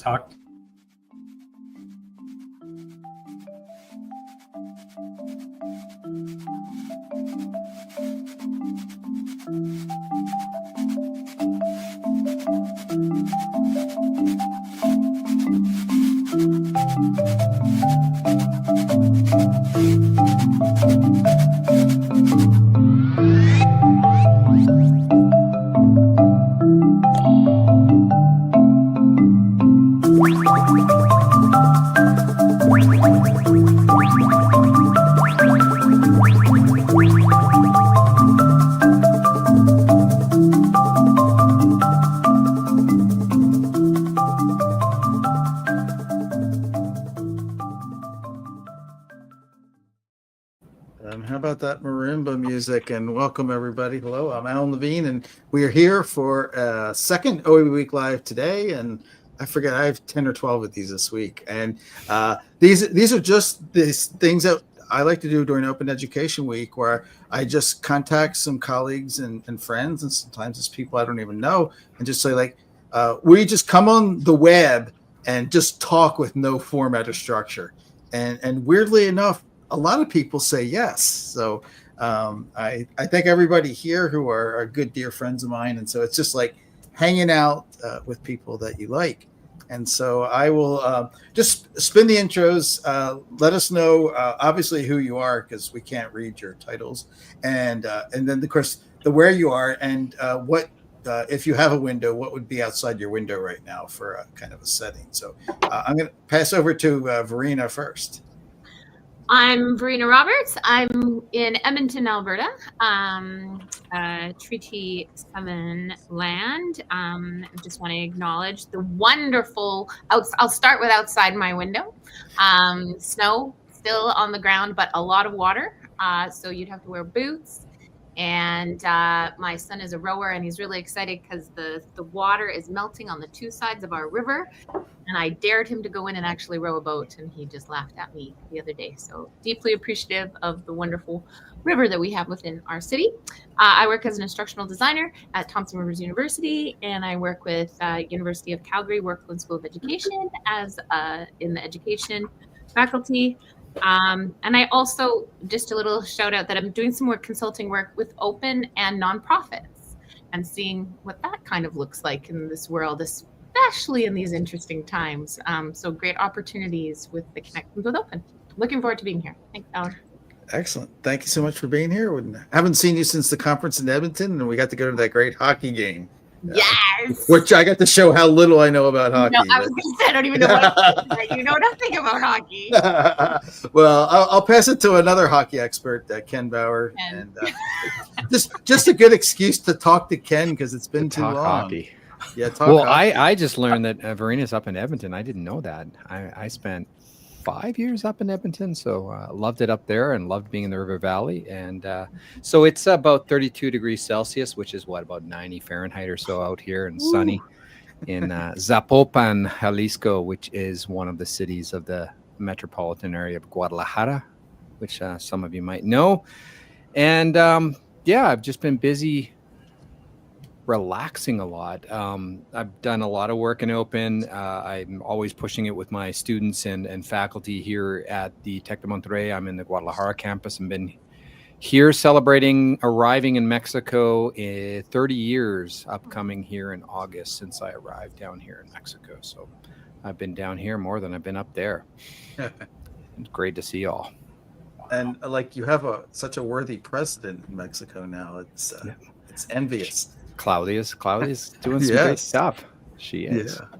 talk. How about that marimba music? And welcome everybody. Hello, I'm Alan Levine, and we are here for a second OEWeek Live today. And I forget, I have 10 or 12 of these this week. And these are just these things that I like to do during Open Education Week, where I just contact some colleagues and friends, and sometimes it's people I don't even know, and just say like, we just come on the web and just talk with no format or structure. And weirdly enough, a lot of people say yes. So I thank everybody here who are good, dear friends of mine. And so it's just like hanging out with people that you like. And so I will just spin the intros. Let us know, obviously, who you are, because we can't read your titles. And then, of course, the where you are and what, if you have a window, what would be outside your window right now for a kind of a setting. So I'm going to pass over to Verena first. I'm Verena Roberts. I'm in Edmonton, Alberta, Treaty 7 land. I just want to acknowledge the wonderful, I'll start with outside my window. Snow still on the ground, but a lot of water. So you'd have to wear boots. And my son is a rower, and he's really excited because the water is melting on the two sides of our river. And I dared him to go in and actually row a boat, and he just laughed at me the other day. So deeply appreciative of the wonderful river that we have within our city. I work as an instructional designer at Thompson Rivers University, and I work with University of Calgary Workland School of Education as in the education faculty. And I also, just a little shout out that I'm doing some more consulting work with open and nonprofits and seeing what that kind of looks like in this world, especially in these interesting times. So great opportunities with the connections with open. Looking forward to being here. Thanks, Alan. Excellent. Thank you so much for being here. I haven't seen you since the conference in Edmonton, and we got to go to that great hockey game. Yes. Which I got to show how little I know about hockey. No, I was going to say, I don't even know what you know nothing about hockey. Well, I'll pass it to another hockey expert, Ken Bauer. And just a good excuse to talk to Ken, because it's been too long. Hockey. Yeah, well, hockey. I just learned that Verena's up in Edmonton. I didn't know that. I spent 5 years up in Edmonton, so loved it up there and loved being in the River Valley. And so it's about 32 degrees Celsius, which is about 90 Fahrenheit or so out here, and sunny in Zapopan, Jalisco, which is one of the cities of the metropolitan area of Guadalajara, which some of you might know. And I've just been busy relaxing a lot. I've done a lot of work in open. I'm always pushing it with my students and faculty here at the Tec de Monterrey. I'm in the Guadalajara campus and been here celebrating arriving in Mexico 30 years upcoming here in August since I arrived down here in Mexico. So I've been down here more than I've been up there. It's great to see y'all. And like you have such a worthy president in Mexico now. It's envious. Claudia's doing some great stuff. She is. Yeah.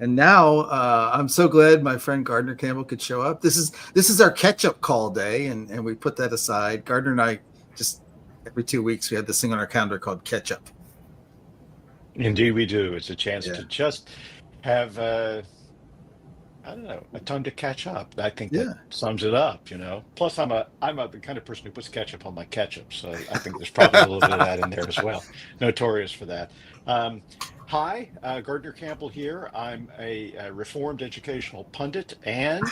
And now I'm so glad my friend Gardner Campbell could show up. This is our catch-up call day, and we put that aside. Gardner and I just every 2 weeks we had this thing on our calendar called Catch Up. Indeed, we do. It's a chance to just have a time to catch up. I think that sums it up, Plus, I'm the kind of person who puts ketchup on my ketchup, so I think there's probably a little bit of that in there as well. Notorious for that. Hi, Gardner Campbell here. I'm a reformed educational pundit and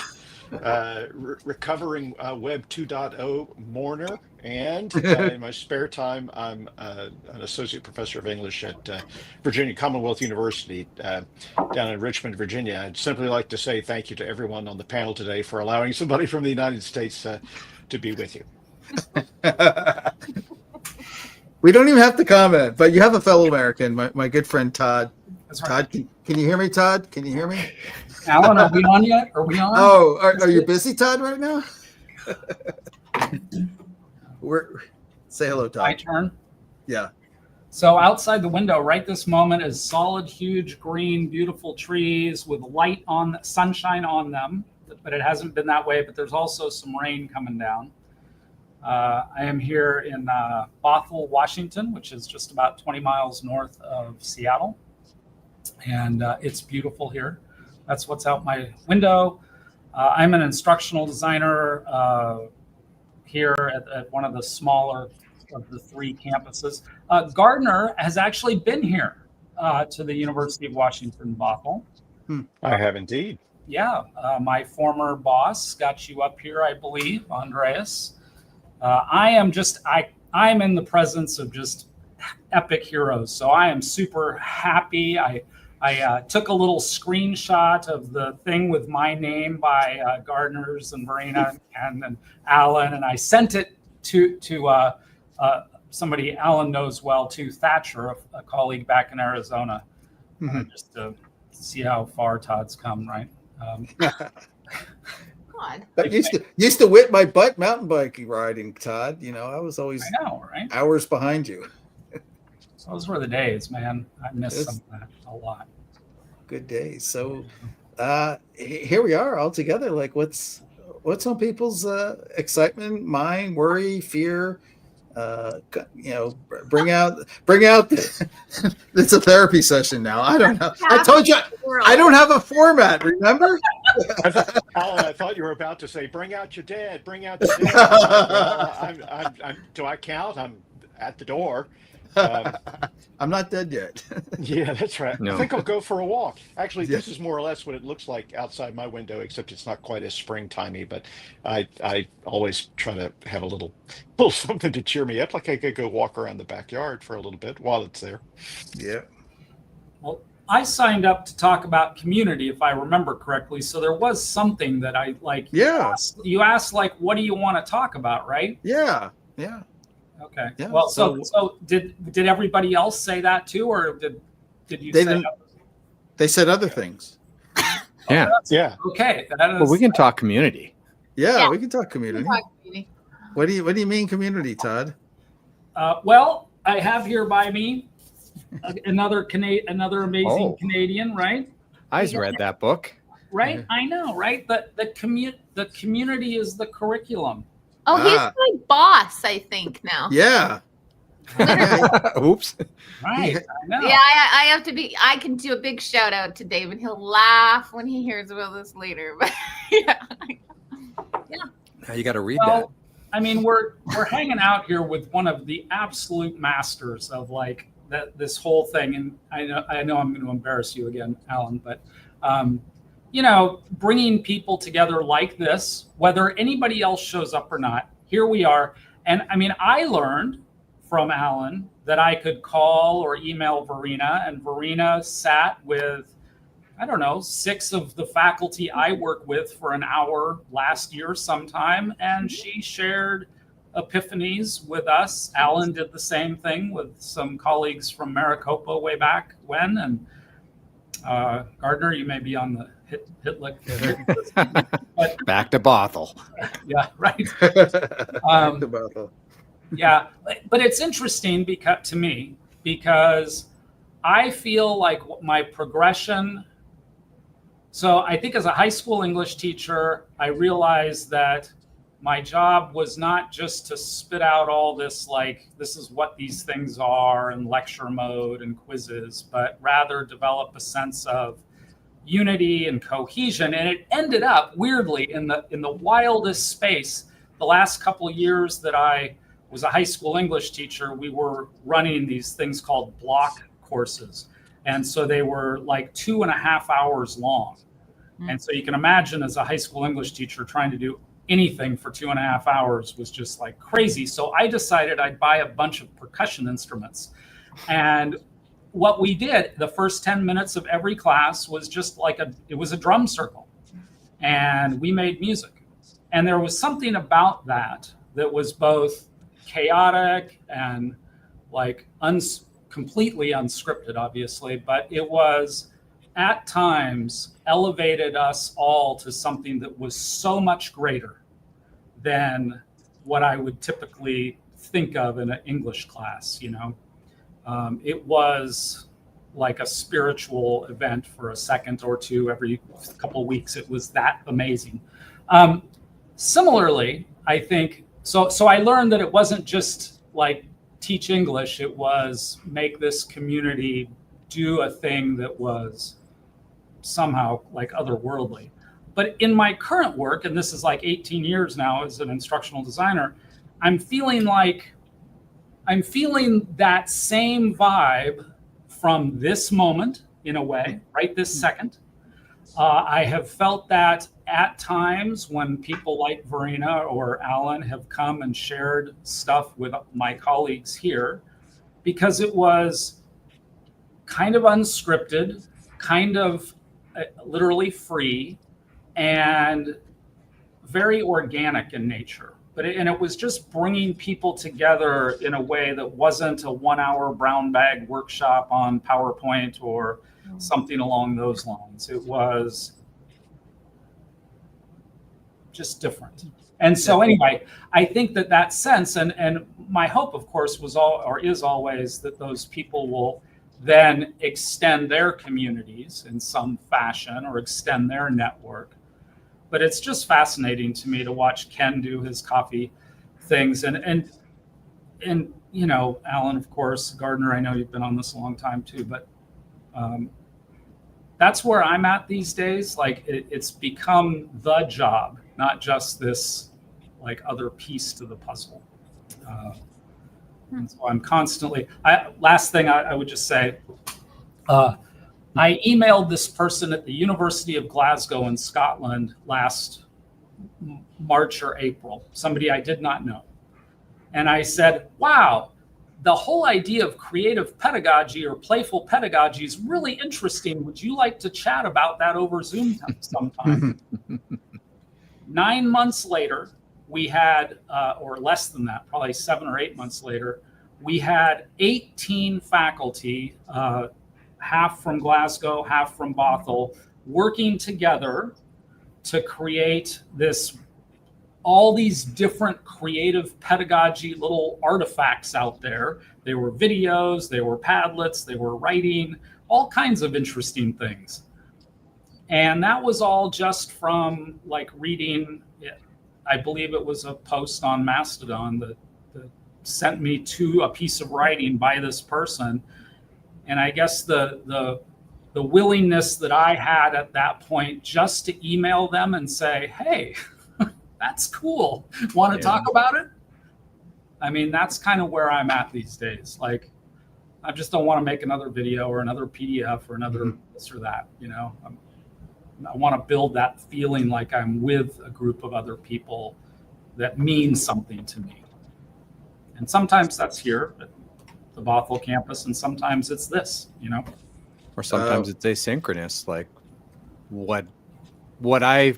recovering Web 2.0 mourner. And in my spare time, I'm an associate professor of English at Virginia Commonwealth University down in Richmond, Virginia. I'd simply like to say thank you to everyone on the panel today for allowing somebody from the United States to be with you. We don't even have to comment, but you have a fellow American, my good friend Todd. That's right. Todd, can you hear me, Todd? Can you hear me? Alan, are we on yet? Are we on? Oh, are you busy, Todd, right now? Say hello, Todd. My turn. Yeah. So outside the window right this moment is solid, huge, green, beautiful trees with light on, sunshine on them, but it hasn't been that way, but there's also some rain coming down. I am here in Bothell, Washington, which is just about 20 miles north of Seattle. And it's beautiful here. That's what's out my window. I'm an instructional designer here at one of the smaller of the 3 campuses. Gardner has actually been here to the University of Washington-Bothell. I have indeed. Yeah, my former boss got you up here, I believe, Andreas. I'm in the presence of just epic heroes. So I am super happy. I took a little screenshot of the thing with my name by Gardner's and Verena and Alan, and I sent it to somebody Alan knows well, to Thatcher, a colleague back in Arizona, just to see how far Todd's come, right? God. That used to whip my butt mountain bike riding, Todd. You know, I was always right? hours behind you. Those were the days, man. I miss some of that a lot. Good days. So here we are all together. Like, what's on people's excitement, mind, worry, fear? Bring out. It's a therapy session now. I don't know. I told you I don't have a format. Remember? Alan, I thought you were about to say, "Bring out your dad. Bring out your dad." I'm do I count? I'm at the door. I'm not dead yet. Yeah, that's right. No. I think I'll go for a walk. Actually, this is more or less what it looks like outside my window, except it's not quite as springtimey. But I always try to have a little something to cheer me up. Like I could go walk around the backyard for a little bit while it's there. Yeah. Well, I signed up to talk about community, if I remember correctly. So there was something that I like. Yeah. You asked like, what do you want to talk about, right? Yeah. Yeah. Okay. Yeah, Well, so did everybody else say that too, or did you? They said other things. Yeah. Yeah. Okay. That is, Well, we can talk community. Yeah, we can talk community. What do you mean community, Todd? Well, I have here by me another amazing Canadian, right? I read that book. Right. I know, right? The community is the curriculum. Oh, he's my boss, I think now. Yeah. Oops. Right. I know. Yeah, I have to be. I can do a big shout out to Dave, and he'll laugh when he hears about this later. But yeah. Now you got to read Well, I mean, we're hanging out here with one of the absolute masters of like this whole thing, and I know I'm going to embarrass you again, Alan, but bringing people together like this, whether anybody else shows up or not, here we are. And I mean, I learned from Alan that I could call or email Verena, and Verena sat with, 6 of the faculty I work with for an hour last year sometime, and she shared epiphanies with us. Alan did the same thing with some colleagues from Maricopa way back when, and Gardner, you may be on the hit lick. But, back to Bothell. Yeah, right. Back to Bothell. Yeah, but it's interesting because I feel like my progression. So I think as a high school English teacher, I realized that my job was not just to spit out all this, like, this is what these things are and lecture mode and quizzes, but rather develop a sense of unity and cohesion. And it ended up weirdly in the wildest space. The last couple of years that I was a high school English teacher, we were running these things called block courses. And so they were like 2.5 hours long. And so you can imagine, as a high school English teacher, trying to do anything for 2.5 hours was just like crazy. So I decided I'd buy a bunch of percussion instruments. And what we did the first 10 minutes of every class was just like it was a drum circle, and we made music. And there was something about that was both chaotic and like completely unscripted, obviously, but it was at times elevated us all to something that was so much greater than what I would typically think of in an English class. It was like a spiritual event for a second or two every couple of weeks. It was that amazing. Similarly, I think, so I learned that it wasn't just like teach English, it was make this community do a thing that was somehow like otherworldly. But in my current work, and this is like 18 years now as an instructional designer, I'm feeling that same vibe from this moment, in a way, right this second. I have felt that at times when people like Verena or Alan have come and shared stuff with my colleagues here, because it was kind of unscripted, kind of literally free, and very organic in nature. And it was just bringing people together in a way that wasn't a 1-hour brown bag workshop on PowerPoint or something along those lines. It was just different. And so anyway, I think that sense, and my hope, of course, is always that those people will then extend their communities in some fashion or extend their network. But it's just fascinating to me to watch Ken do his coffee things. And Alan, of course, Gardner, I know you've been on this a long time too, but that's where I'm at these days. Like it's become the job, not just this like other piece to the puzzle. And so I'm constantly, last thing I would just say, I emailed this person at the University of Glasgow in Scotland last March or April, somebody I did not know. And I said, wow, the whole idea of creative pedagogy or playful pedagogy is really interesting. Would you like to chat about that over Zoom sometime? 9 months later, we had, or less than that, probably 7 or 8 months later, we had 18 faculty, half from Glasgow, half from Bothell, working together to create all these different creative pedagogy little artifacts out there. They were videos, they were Padlets, they were writing, all kinds of interesting things. And that was all just from like reading, I believe it was a post on Mastodon that sent me to a piece of writing by this person. And I guess the willingness that I had at that point just to email them and say, hey, that's cool. Want to talk about it? I mean, that's kind of where I'm at these days. Like, I just don't want to make another video or another PDF or another this or that. I want to build that feeling like I'm with a group of other people that means something to me. And sometimes that's here at the Bothell campus, and sometimes it's this, Or sometimes it's asynchronous, like what I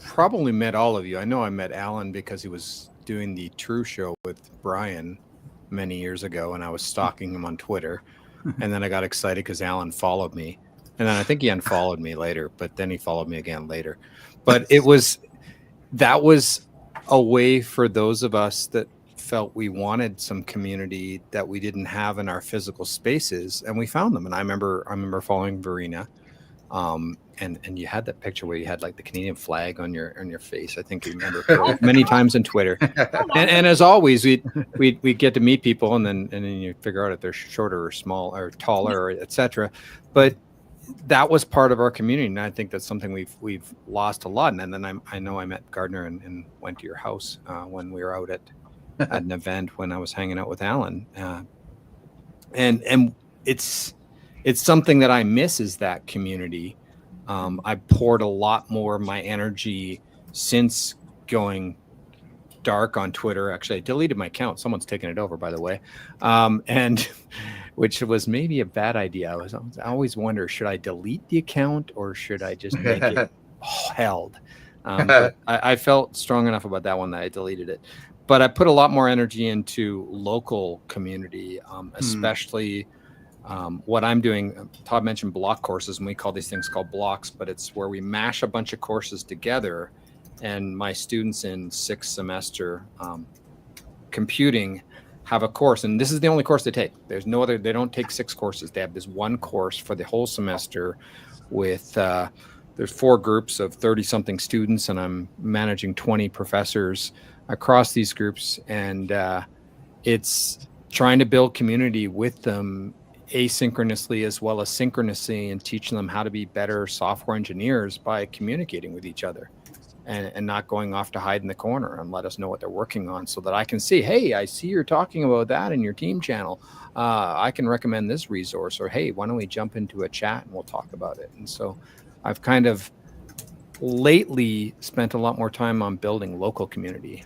probably met all of you. I know I met Alan because he was doing the True Show with Brian many years ago, and I was stalking him on Twitter. And then I got excited because Alan followed me. And then I think he unfollowed me later, but then he followed me again later. But that was a way for those of us that felt we wanted some community that we didn't have in our physical spaces, and we found them. And I remember following Verena, and you had that picture where you had like the Canadian flag on your face. I think you remember many times on Twitter. And as always, we get to meet people, and then you figure out if they're shorter or small or taller, or etc. But that was part of our community, and I think that's something we've lost a lot. And then I know I met Gardner and went to your house when we were out at an event when I was hanging out with Alan, and it's it's something that I miss, is that community. I poured a lot more of my energy since going dark on Twitter. Actually, I deleted my account. Someone's taken it over, by the way. And which was maybe a bad idea. I always wonder, should I delete the account or should I just make it held? But I felt strong enough about that one that I deleted it. But I put a lot more energy into local community, especially what I'm doing. Todd mentioned block courses, and we call these things called blocks, but it's where we mash a bunch of courses together. And my students in 6th semester computing have a course, and this is the only course they take. There's no other. They don't take 6 courses. They have this one course for the whole semester with there's 4 groups of 30-something students, and I'm managing 20 professors across these groups. And it's trying to build community with them asynchronously as well as synchronously, and teaching them how to be better software engineers by communicating with each other. And not going off to hide in the corner, and let us know what they're working on, so that I can see, hey, I see you're talking about that in your team channel. I can recommend this resource, or hey, why don't we jump into a chat and we'll talk about it. And so I've kind of lately spent a lot more time on building local community.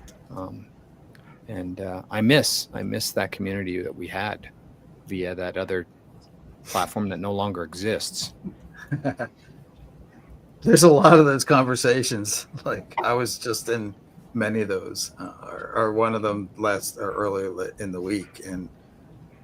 And I miss that community that we had via that other platform that no longer exists. There's a lot of those conversations. Like, I was just in many of those, or one of them earlier in the week, and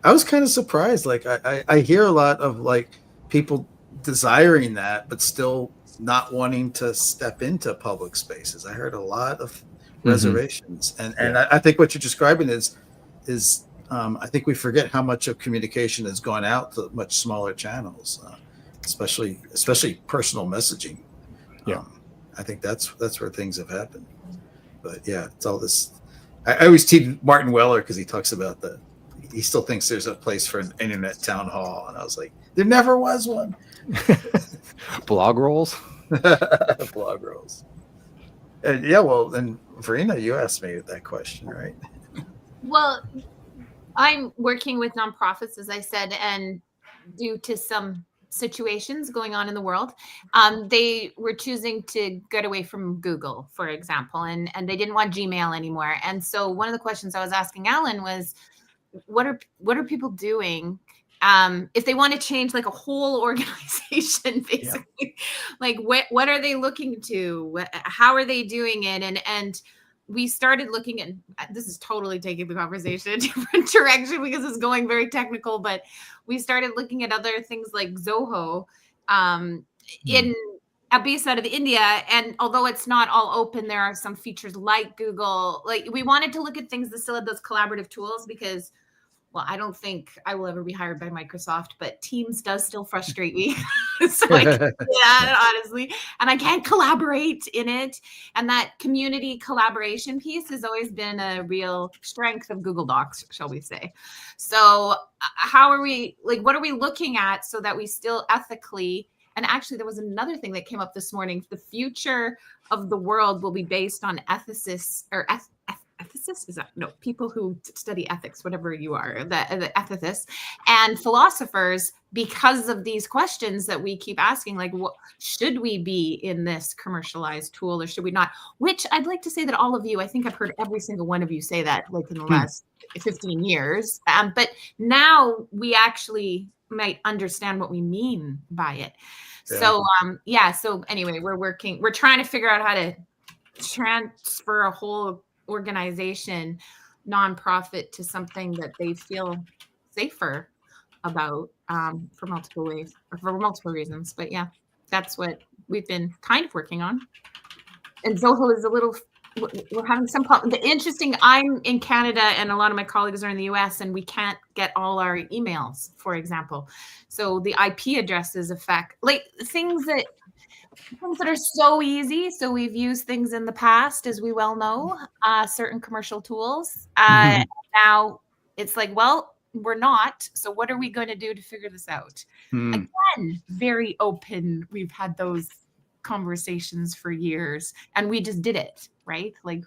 I was kind of surprised. Like, I hear a lot of like people desiring that, but still not wanting to step into public spaces. I heard a lot of reservations, and I think what you're describing is I think we forget how much of communication has gone out to much smaller channels, especially personal messaging. Yeah, I think that's where things have happened. But yeah, it's all this. I always tease Martin Weller because he talks about that. He still thinks there's a place for an internet town hall, and I was like, there never was one. Blog rolls. Blog rolls. And yeah, well, and Verena, you asked me that question, right? Well, I'm working with nonprofits, as I said, and due to some situations going on in the world, they were choosing to get away from Google, for example, and they didn't want Gmail anymore. And so one of the questions I was asking Alan was, what are people doing if they want to change like a whole organization, basically? Like what are they looking to? How are they doing it? And we started looking at, this is totally taking the conversation in a different direction because it's going very technical, but we started looking at other things like Zoho based out of India. And although it's not all open, there are some features like Google. Like, we wanted to look at things that still have those collaborative tools because, well, I don't think I will ever be hired by Microsoft, but Teams does still frustrate me. So I can't do that, honestly. And I can't collaborate in it. And that community collaboration piece has always been a real strength of Google Docs, shall we say. So how are we, like, what are we looking at so that we still ethically, and actually there was another thing that came up this morning, the future of the world will be based on ethicists or ethicists, is that, no, people who study ethics, whatever you are, the ethicists and philosophers, because of these questions that we keep asking, like, what should we be in this commercialized tool or should we not? Which I'd like to say that all of you, I think I've heard every single one of you say that, like, in the last 15 years. But now we actually might understand what we mean by it. Yeah. So anyway, we're trying to figure out how to transfer a whole organization, nonprofit, to something that they feel safer about for multiple reasons. But yeah, that's what we've been kind of working on. And Zoho is we're having some problem. The interesting, I'm in Canada and a lot of my colleagues are in the US and we can't get all our emails, for example. So the IP addresses affect, like, things that are so easy. So we've used things in the past, as we well know, certain commercial tools. Now it's like, well, we're not. So what are we going to do to figure this out? Again, very open. We've had those conversations for years and we just did it, right? Like,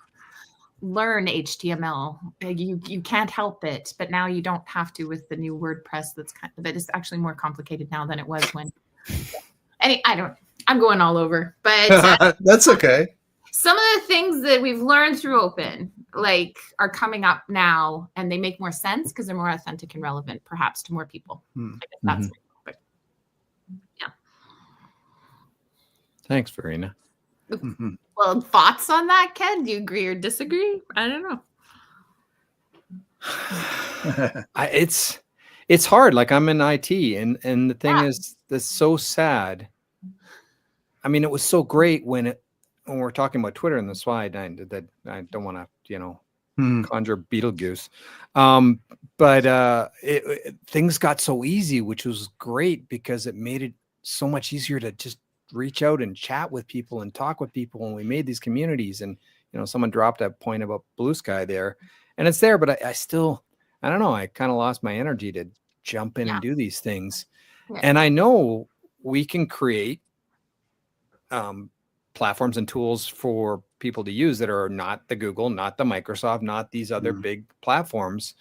learn HTML. You can't help it, but now you don't have to with the new WordPress. That is actually more complicated now than it was when. I'm going all over, but that's okay. Some of the things that we've learned through Open, like, are coming up now, and they make more sense because they're more authentic and relevant, perhaps, to more people. I guess that's but, yeah. Thanks, Verena. Well, thoughts on that, Ken? Do you agree or disagree? I don't know. It's hard. Like, I'm in IT, and the thing is, that's so sad. I mean, it was so great when we're talking about Twitter, and that's why I don't want to, conjure Beetlejuice. But things got so easy, which was great because it made it so much easier to just reach out and chat with people and talk with people. And we made these communities, and, someone dropped that point about Blue Sky there, and it's there, but I still, I don't know. I kind of lost my energy to jump in and do these things. Yeah. And I know we can create platforms and tools for people to use that are not the Google, not the Microsoft, not these other big platforms.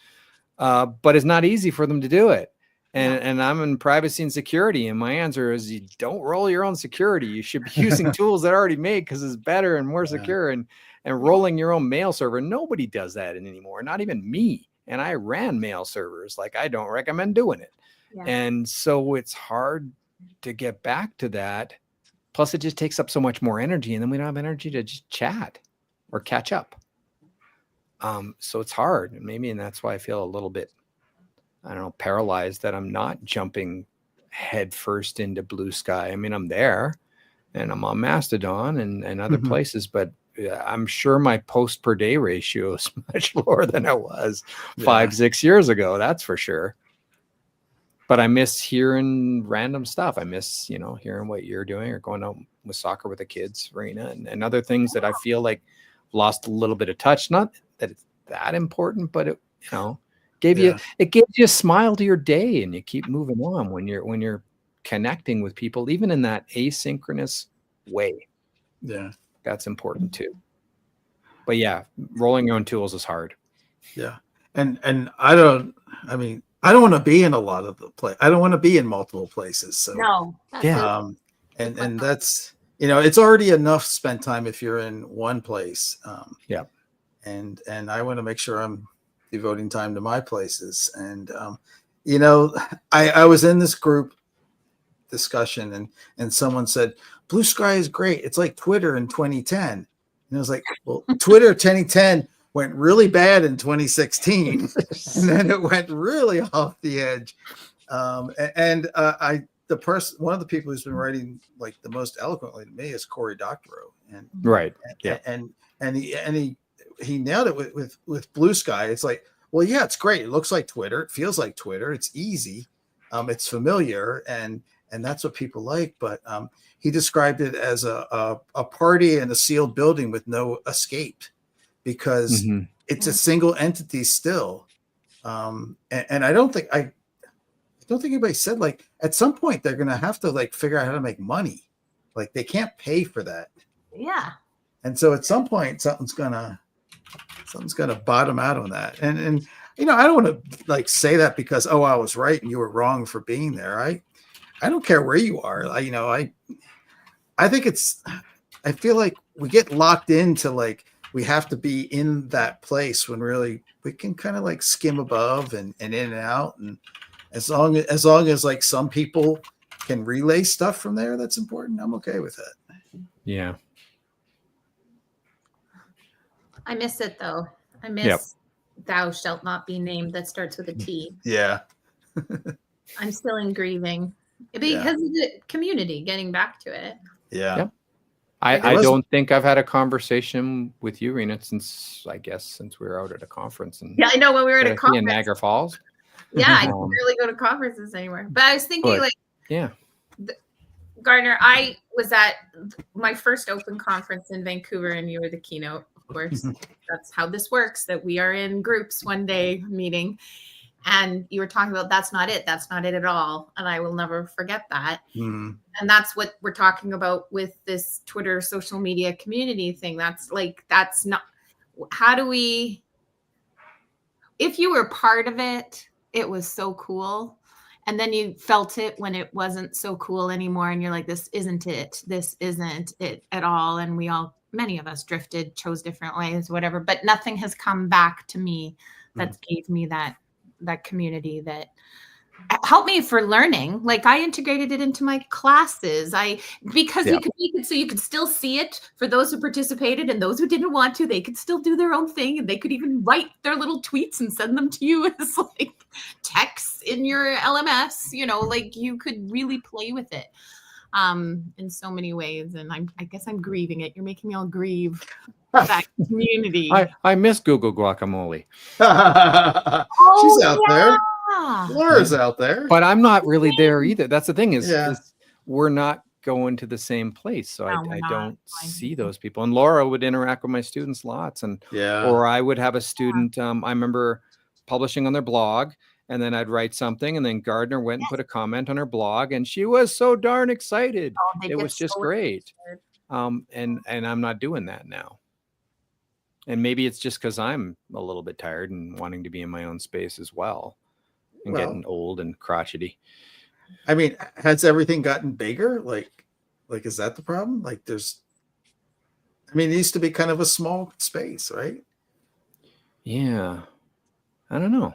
But it's not easy for them to do it. And I'm in privacy and security. And my answer is, you don't roll your own security. You should be using tools that are already made because it's better and more secure, and rolling your own mail server. Nobody does that anymore. Not even me. And I ran mail servers. Like, I don't recommend doing it. Yeah. And so it's hard to get back to that. Plus, it just takes up so much more energy, and then we don't have energy to just chat or catch up. So it's hard, and that's why I feel a little bit, I don't know, paralyzed that I'm not jumping headfirst into Blue Sky. I mean, I'm there, and I'm on Mastodon and other places, but I'm sure my post per day ratio is much lower than it was 5-6 years ago. That's for sure. But I miss hearing random stuff. I miss, hearing what you're doing, or going out with soccer with the kids, Verena, and other things that I feel like lost a little bit of touch. Not that it's that important, but it, gave you a smile to your day, and you keep moving on when you're connecting with people, even in that asynchronous way. Yeah, that's important too. But rolling your own tools is hard. Yeah, and I don't want to be in a lot of the place. I don't want to be in multiple places. So and that's, it's already enough spent time if you're in one place. And I want to make sure I'm devoting time to my places. And I was in this group discussion, and someone said, Blue Sky is great. It's like Twitter in 2010. And I was like, well, Twitter 2010 went really bad in 2016, and then it went really off the edge. One of the people who's been writing like the most eloquently to me is Cory Doctorow, and he nailed it with Blue Sky. It's like, well, yeah, it's great. It looks like Twitter. It feels like Twitter. It's easy. It's familiar, and that's what people like. But he described it as a party in a sealed building with no escape, because it's a single entity still. And I don't think anybody said, like, at some point they're going to have to like figure out how to make money. Like, they can't pay for that. Yeah. And so at some point something's gonna bottom out on that. And I don't want to like say that because, I was right and you were wrong for being there. I don't care where you are. I think I feel like we get locked into like, we have to be in that place when really we can kind of like skim above and in and out. And as long as like some people can relay stuff from there, that's important. I'm okay with it. Yeah. I miss it though. I miss thou shalt not be named that starts with a T. Yeah. I'm still in grieving because of the community, getting back to it. Yeah. Yep. I don't think I've had a conversation with you, Rena, since we were out at a conference. And I know, when we were at a conference in Niagara Falls. Yeah, I can barely go to conferences anymore. But I was thinking, Gardner, I was at my first open conference in Vancouver, and you were the keynote, of course. That's how this works, that we are in groups one day meeting. And you were talking about that's not it at all. And I will never forget that. And that's what we're talking about with this Twitter social media community thing. That's not, how do we, if you were part of it, it was so cool. And then you felt it when it wasn't so cool anymore. And you're like, this isn't it. This isn't it at all. And many of us drifted, chose different ways, whatever, but nothing has come back to me that gave me that community that helped me for learning. Like I integrated it into my classes. Because you could make it so you could still see it for those who participated, and those who didn't want to, they could still do their own thing, and they could even write their little tweets and send them to you as like texts in your LMS, like you could really play with it in so many ways. And I guess I'm grieving it. You're making me all grieve that community. I miss Google Guacamole. She's out there. Laura's out there. But I'm not really there either. That's the thing is we're not going to the same place. So I don't see those people. And Laura would interact with my students lots. Or I would have a student, I remember publishing on their blog, and then I'd write something, and then Gardner went and put a comment on her blog, and she was so darn excited. It was just great. And I'm not doing that now. And maybe it's just because I'm a little bit tired and wanting to be in my own space as well. And getting old and crotchety. I mean, has everything gotten bigger? Like, is that the problem? Like it used to be kind of a small space, right? Yeah. I don't know.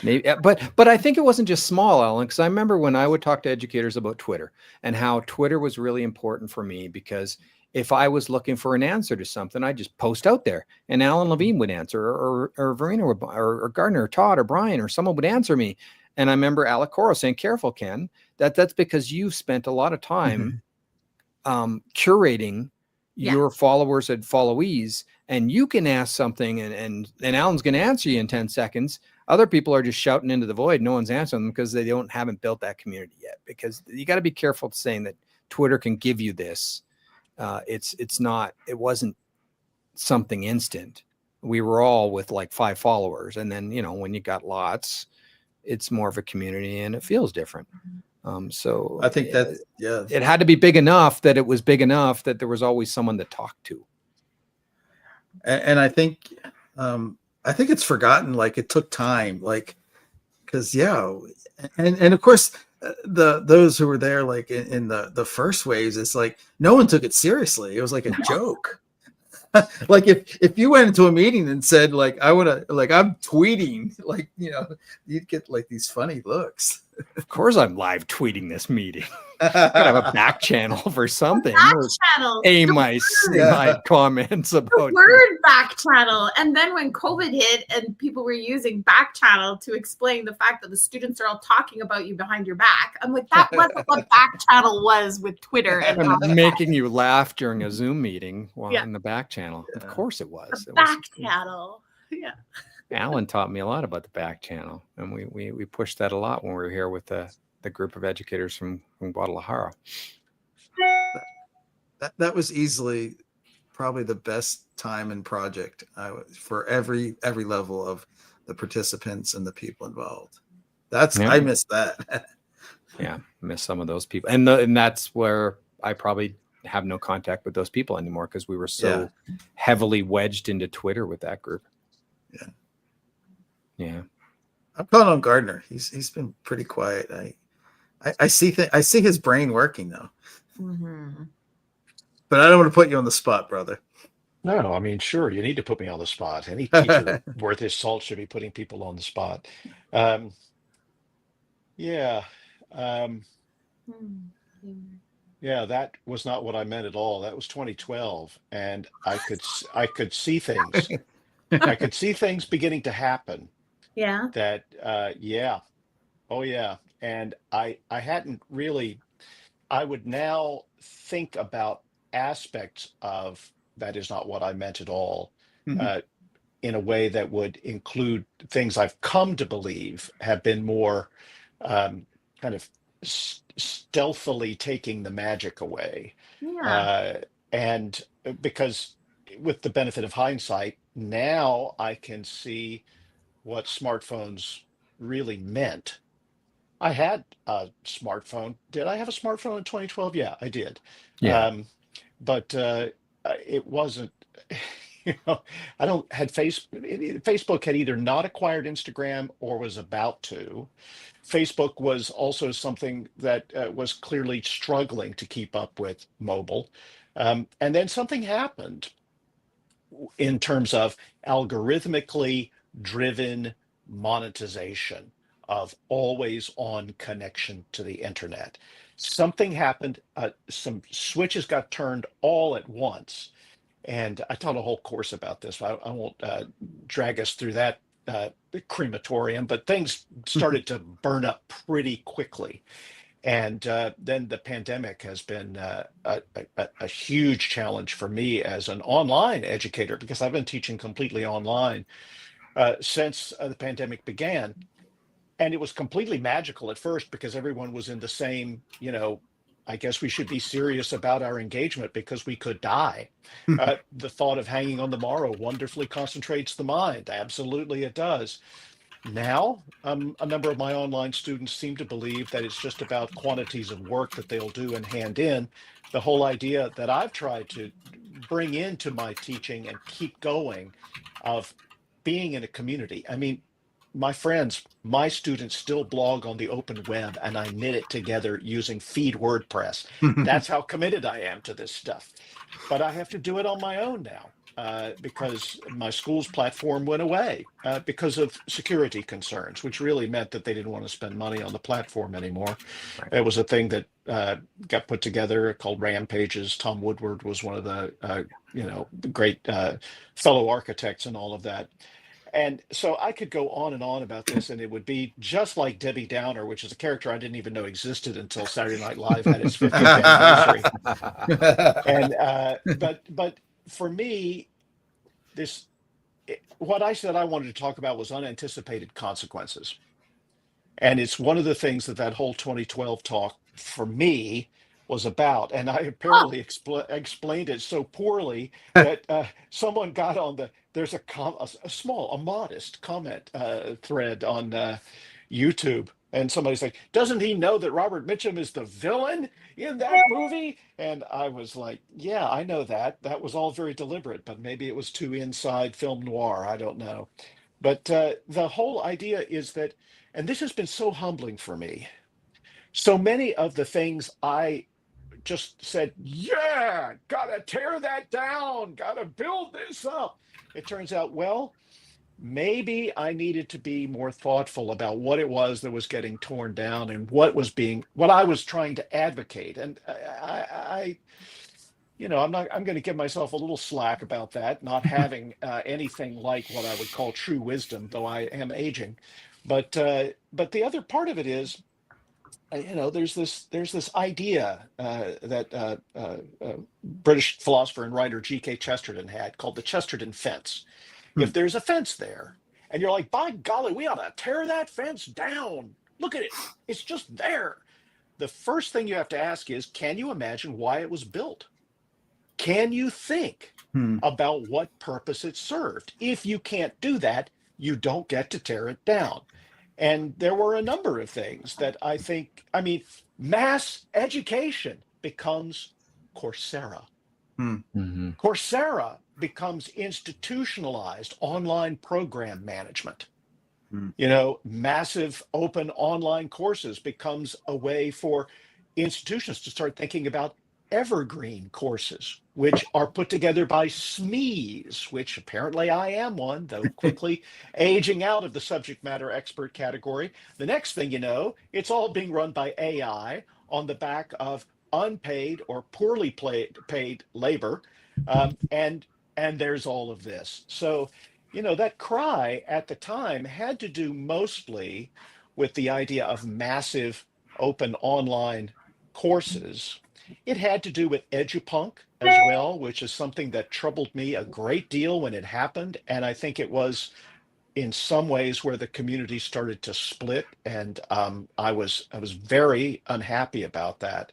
Maybe, but I think it wasn't just small, Alan, because I remember when I would talk to educators about Twitter and how Twitter was really important for me, because if I was looking for an answer to something, I'd just post out there, and Alan Levine would answer, or Verena, or Gardner, or Todd, or Brian, or someone would answer me. And I remember Alec Coro saying, "Careful, Ken, that's because you've spent a lot of time curating your followers and followees, and you can ask something, and Alan's going to answer you in 10 seconds. Other people are just shouting into the void. No one's answering them because they haven't built that community yet. Because you got to be careful saying that Twitter can give you this. It wasn't something instant. We were all with like 5 followers. And then, when you got lots, it's more of a community and it feels different. So I think it had to be big enough that it was big enough that there was always someone to talk to. And I think it's forgotten. Like it took time, like, cause and of course, those who were there, like in the first waves, it's like no one took it seriously. It was like a joke. Like if you went into a meeting and said like I'm tweeting, like you'd get like these funny looks. Of course, I'm live tweeting this meeting. Gotta have a back channel for something. My comments about the word back channel. And then when COVID hit and people were using back channel to explain the fact that the students are all talking about you behind your back, I'm like, that wasn't what back channel was with Twitter. And making you laugh during a Zoom meeting while in the back channel. Of course it was. Back channel. Yeah. Alan taught me a lot about the back channel, and we pushed that a lot when we were here with the group of educators from Guadalajara. That was easily probably the best time and project for every level of the participants and the people involved. I miss that. Yeah, miss some of those people, and that's where I probably have no contact with those people anymore because we were so heavily wedged into Twitter with that group. Yeah. I'm calling on Gardner. He's been pretty quiet. I see his brain working though. Mm-hmm. But I don't want to put you on the spot, brother. No, I mean, sure, you need to put me on the spot. Any teacher worth his salt should be putting people on the spot. Yeah, that was not what I meant at all. That was 2012, and I could see things. I could see things beginning to happen. Yeah. That, oh yeah, and I hadn't really. I would now think about aspects of that is not what I meant at all, in a way that would include things I've come to believe have been more kind of stealthily taking the magic away. And because with the benefit of hindsight, now I can see what smartphones really meant. I had a smartphone. Did I have a smartphone in 2012? Yeah, I did. Yeah. But it wasn't I don't had Facebook had either not acquired Instagram or was about to. Facebook was also something that was clearly struggling to keep up with mobile. And then something happened in terms of algorithmically driven monetization of always on connection to the internet. Something happened, some switches got turned all at once. And I taught a whole course about this. I won't drag us through that crematorium, but things started to burn up pretty quickly. And then the pandemic has been a huge challenge for me as an online educator, because I've been teaching completely online since the pandemic began. And it was completely magical at first because everyone was in the same, I guess we should be serious about our engagement because we could die. The thought of hanging on the morrow wonderfully concentrates the mind. Absolutely, it does. Now, a number of my online students seem to believe that it's just about quantities of work that they'll do and hand in. The whole idea that I've tried to bring into my teaching and keep going of being in a community. I mean, my friends, my students still blog on the open web and I knit it together using Feed WordPress. That's how committed I am to this stuff. But I have to do it on my own now because my school's platform went away because of security concerns, which really meant that they didn't want to spend money on the platform anymore. Right. It was a thing that got put together called Rampages. Tom Woodward was one of the great fellow architects and all of that. And so I could go on and on about this, and it would be just like Debbie Downer, which is a character I didn't even know existed until Saturday Night Live had its 50th anniversary. And but for me, what I said I wanted to talk about was unanticipated consequences, and it's one of the things that whole 2012 talk for me was about. And I apparently explained it so poorly that someone got on there's a modest comment thread on YouTube, and somebody's like, doesn't he know that Robert Mitchum is the villain in that movie? And I was like, yeah, I know that was all very deliberate, but maybe it was too inside film noir, I don't know. But the whole idea is that, and this has been so humbling for me, so many of the things I just said, yeah, gotta tear that down, gotta build this up. It turns out, well, maybe I needed to be more thoughtful about what it was that was getting torn down and what I was trying to advocate. And I'm going to give myself a little slack about that, not having anything like what I would call true wisdom, though I am aging. But the other part of it is, there's this idea that British philosopher and writer G.K. Chesterton had called the Chesterton fence. If there's a fence there and you're like, by golly, we ought to tear that fence down. Look at it. It's just there. The first thing you have to ask is, can you imagine why it was built? Can you think about what purpose it served? If you can't do that, you don't get to tear it down. And there were a number of things that mass education becomes Coursera. Coursera becomes institutionalized online program management. Massive open online courses becomes a way for institutions to start thinking about evergreen courses, which are put together by SMEs, which apparently I am one, though quickly aging out of the subject matter expert category. The next thing you know, it's all being run by AI on the back of unpaid or poorly paid labor. And there's all of this. So, that cry at the time had to do mostly with the idea of massive open online courses. It had to do with edupunk as well, which is something that troubled me a great deal when it happened. And I think it was in some ways where the community started to split. And I was very unhappy about that.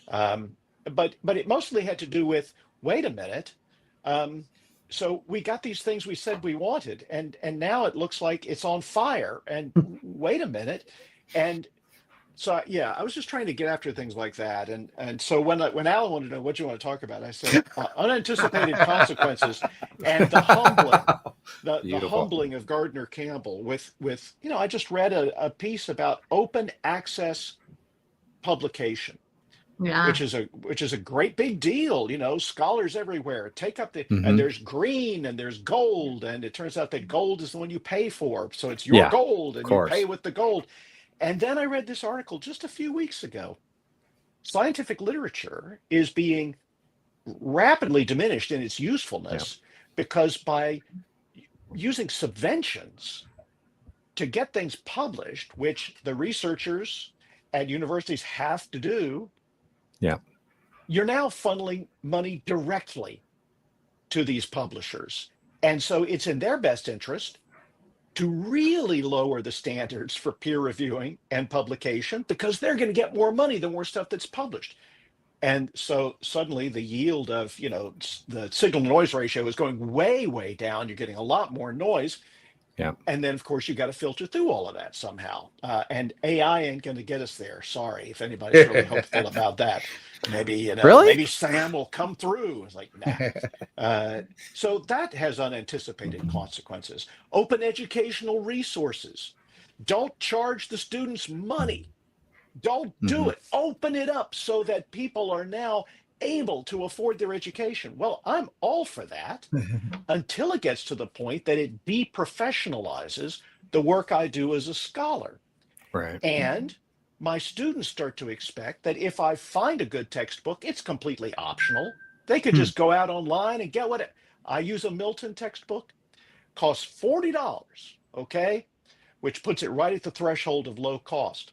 But it mostly had to do with, wait a minute. So we got these things we said we wanted, and now it looks like it's on fire. And wait a minute. And So yeah, I was just trying to get after things like that, and so when Alan wanted to know what you want to talk about, I said unanticipated consequences and the humbling, the Beautiful. humbling of Gardner Campbell with I just read a piece about open access publication, Yeah. which is a great big deal. Scholars everywhere take up and Hmm. there's green and there's gold, and it turns out that gold is the one you pay for, so it's your Yeah, gold of and you pay course. with the gold. And then I read this article just a few weeks ago. Scientific literature is being rapidly diminished in its usefulness because by using subventions to get things published, which the researchers at universities have to do, Yeah. you're now funneling money directly to these publishers. And so it's in their best interest to really lower the standards for peer reviewing and publication, because they're going to get more money the more stuff that's published. And so suddenly the yield of, the signal to noise ratio is going way, way down. You're getting a lot more noise. Yeah. And then, of course, you got to filter through all of that somehow. And AI ain't going to get us there. Sorry if anybody's really hopeful about that. Maybe, Really? maybe Sam will come through. It's like, nah. So that has unanticipated consequences. Open educational resources. Don't charge the students money. Don't do it. Open it up so that people are now able to afford their education. Well, I'm all for that until it gets to the point that it deprofessionalizes the work I do as a scholar. Right. And my students start to expect that if I find a good textbook, it's completely optional. They could just go out online and get I use a Milton textbook, costs $40, okay, which puts it right at the threshold of low cost.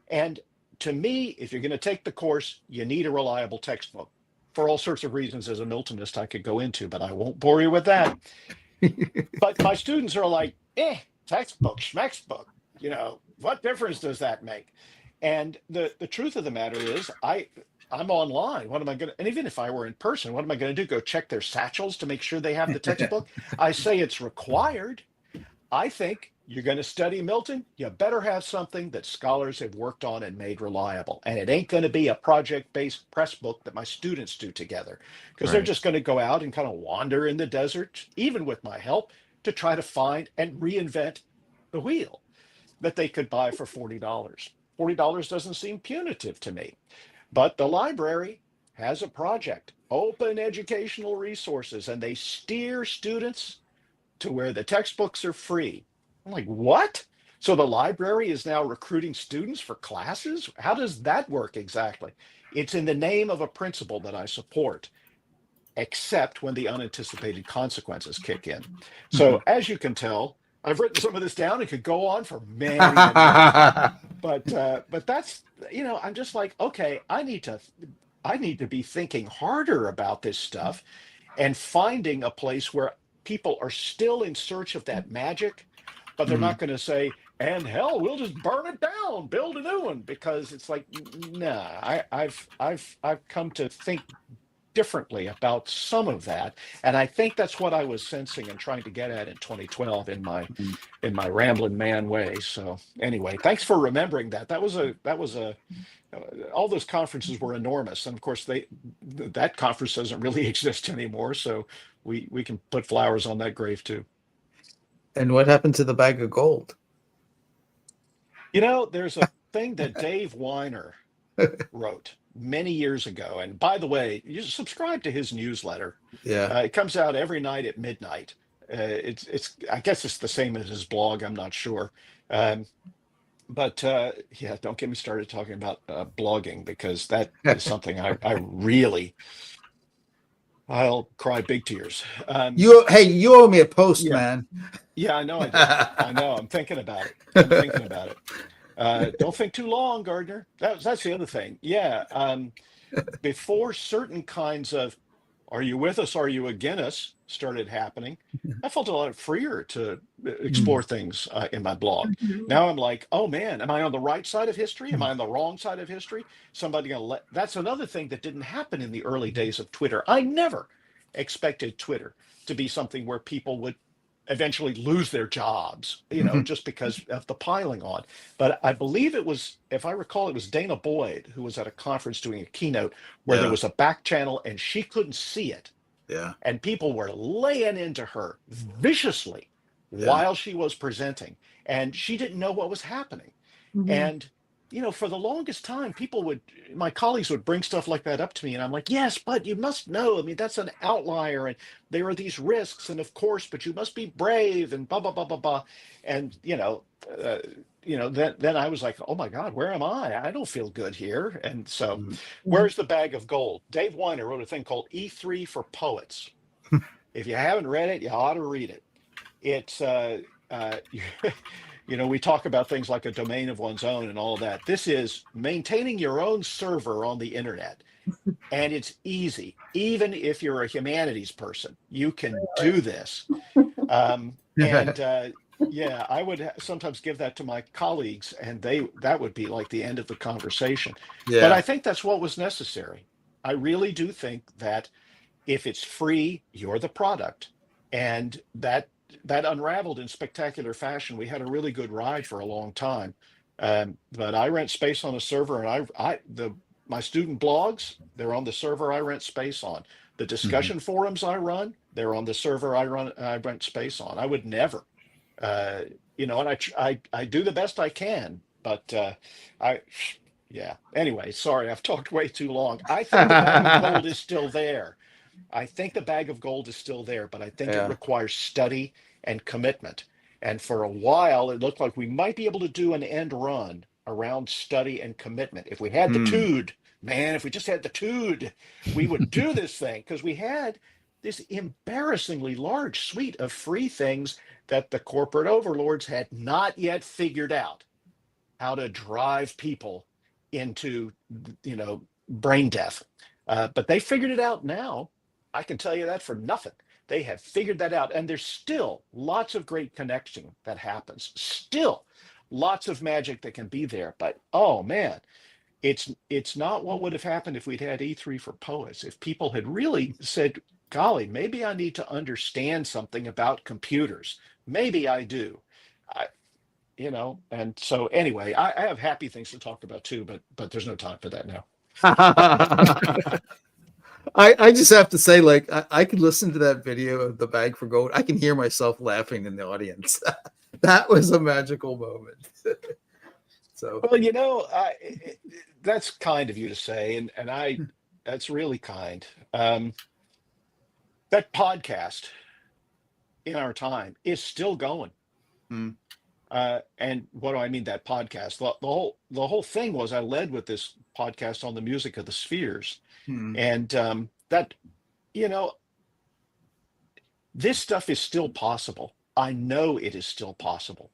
And to me, if you're going to take the course, you need a reliable textbook for all sorts of reasons. As a Miltonist, I could go into, but I won't bore you with that. But my students are like, textbook, schmextbook, what difference does that make? And the truth of the matter is, I'm online. What am I going to, and even if I were in person, what am I going to do? Go check their satchels to make sure they have the textbook? I say it's required. I think you're going to study Milton, you better have something that scholars have worked on and made reliable. And it ain't going to be a project-based press book that my students do together, because they're just going to go out and kind of wander in the desert, even with my help, to try to find and reinvent the wheel that they could buy for $40. $40 doesn't seem punitive to me. But the library has a project, open educational resources, and they steer students to where the textbooks are free. I'm like, what? So the library is now recruiting students for classes? How does that work exactly? It's in the name of a principle that I support, except when the unanticipated consequences kick in. So as you can tell, I've written some of this down. It could go on for many, many years. But that's, I'm just like, okay, I need to be thinking harder about this stuff and finding a place where people are still in search of that magic, but they're not going to say, and hell, we'll just burn it down, build a new one, because it's like, nah, I've come to think differently about some of that, and I think that's what I was sensing and trying to get at in 2012 in my rambling man way. So anyway, thanks for remembering that. That was all those conferences were enormous, and of course that conference doesn't really exist anymore, so we can put flowers on that grave too. And what happened to the bag of gold? There's a thing that Dave Weiner wrote many years ago, and by the way, you subscribe to his newsletter. Yeah. It comes out every night at midnight. It's I guess it's the same as his blog, I'm not sure. But yeah, don't get me started talking about blogging, because that is something I really, I'll cry big tears. You owe me a post, Yeah. man. Yeah, I know I do. I know. I'm thinking about it. Don't think too long, Gardner. That's the other thing. Yeah. Before certain kinds of "Are you with us? Are you against us?" started happening, I felt a lot freer to explore things in my blog. Now I'm like, oh man, am I on the right side of history? Am I on the wrong side of history? Somebody gonna that's another thing that didn't happen in the early days of Twitter. I never expected Twitter to be something where people would eventually lose their jobs, you know, just because of the piling on. But I believe it was, if I recall, it was Dana Boyd who was at a conference doing a keynote where there was a back channel and she couldn't see it. Yeah. And people were laying into her viciously while she was presenting, and she didn't know what was happening. And you know, for the longest time, my colleagues would bring stuff like that up to me, and I'm like, yes, but you must know, I mean, that's an outlier, and there are these risks, and of course, but you must be brave, and blah blah blah blah blah. And then I was like, oh my God, where am I? I don't feel good here. And so where's the bag of gold? Dave Weiner wrote a thing called E3 for Poets. If you haven't read it, you ought to read it. It's you know, we talk about things like a domain of one's own and all that. This is maintaining your own server on the internet. And it's easy. Even if you're a humanities person, you can do this. Yeah, I would sometimes give that to my colleagues, and that would be like the end of the conversation. But I think that's what was necessary. I really do think that if it's free, you're the product. And that unraveled in spectacular fashion. We had a really good ride for a long time. But I rent space on a server, and my student blogs, they're on the server I rent space on. The discussion forums I run, they're on the server I rent space on. I would never, you know, and I do the best I can, but anyway, sorry, I've talked way too long. I think the bag of gold is still there. I think the bag of gold is still there, but I think it requires study and commitment. And for a while, it looked like we might be able to do an end run around study and commitment. If we had the tude, man, if we just had the tude, we would do this thing, because we had this embarrassingly large suite of free things that the corporate overlords had not yet figured out how to drive people into, you know, brain death. But they figured it out now. I can tell you that for nothing. They have figured that out. And there's still lots of great connection that happens. Still lots of magic that can be there. But, oh, man, it's not what would have happened if we'd had E3 for Poets. If people had really said, golly, maybe I need to understand something about computers. Maybe I do. You know, and so anyway, I have happy things to talk about too, but there's no time for that now. I just have to say, like, I could listen to that video of the bag for gold. I can hear myself laughing in the audience. That was a magical moment. So, well, you know, that's kind of you to say, and that's really kind. That podcast in our time is still going. And what do I mean, that podcast? The whole thing was, I led with this podcast on the music of the spheres. And that, you know, this stuff is still possible. I know it is still possible.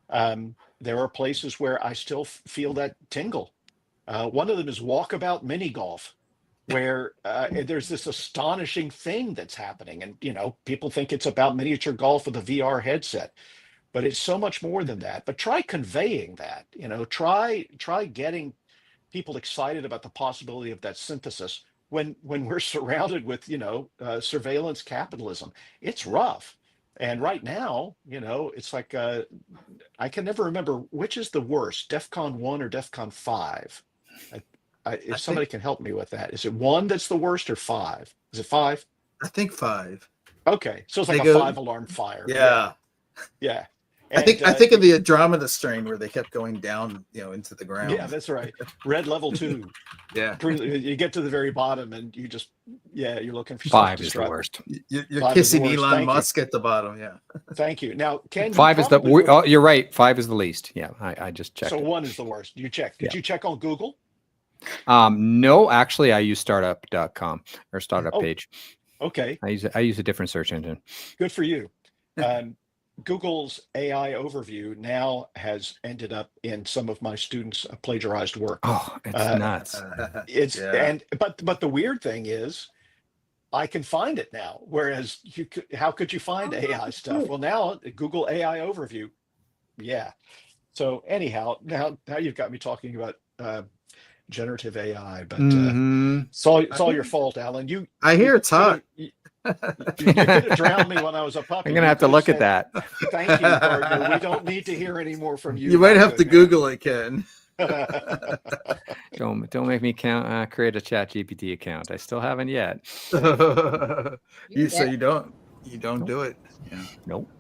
There are places where I still feel that tingle. One of them is walkabout mini golf, where there's this astonishing thing that's happening. And, you know, people think it's about miniature golf with a VR headset, but it's so much more than that. But try conveying that, you know, try getting people excited about the possibility of that synthesis when we're surrounded with, you know, surveillance capitalism. It's rough. And right now, you know, it's like, I can never remember which is the worst, DEFCON 1 or DEFCON 5. If somebody can help me with that. Is it 1 that's the worst, or 5? Is it 5? I think 5. Okay. So it's like a 5-alarm fire. Yeah. And, I think of the Andromeda strain where they kept going down, you know, into the ground. Yeah, that's right. Red level 2. Yeah. You get to the very bottom and you just, you're looking for 5 is the worst. You're kissing Elon Musk at the bottom. Yeah. Thank you. Now, Ken, 5 is you're right. 5 is the least. Yeah. I just checked. So 1 is the worst. You checked. Did you check on Google? No, actually, I use startup.com or startup page. Okay. I use a different search engine. Good for you. Google's AI overview now has ended up in some of my students' plagiarized work. Oh, it's nuts. But the weird thing is, I can find it now. Whereas how could you find AI stuff? Well, now Google AI overview. Yeah. So anyhow, now you've got me talking about generative AI, but it's all your fault, Alan. I hear it's hot. You could have drowned me when I was a puppy. I'm gonna have to look at that. Thank you, Gardner. We don't need to hear any more from you. You might have to Google it, Ken. Don't make me create a ChatGPT account. I still haven't yet. So you don't do it. Yeah. Nope.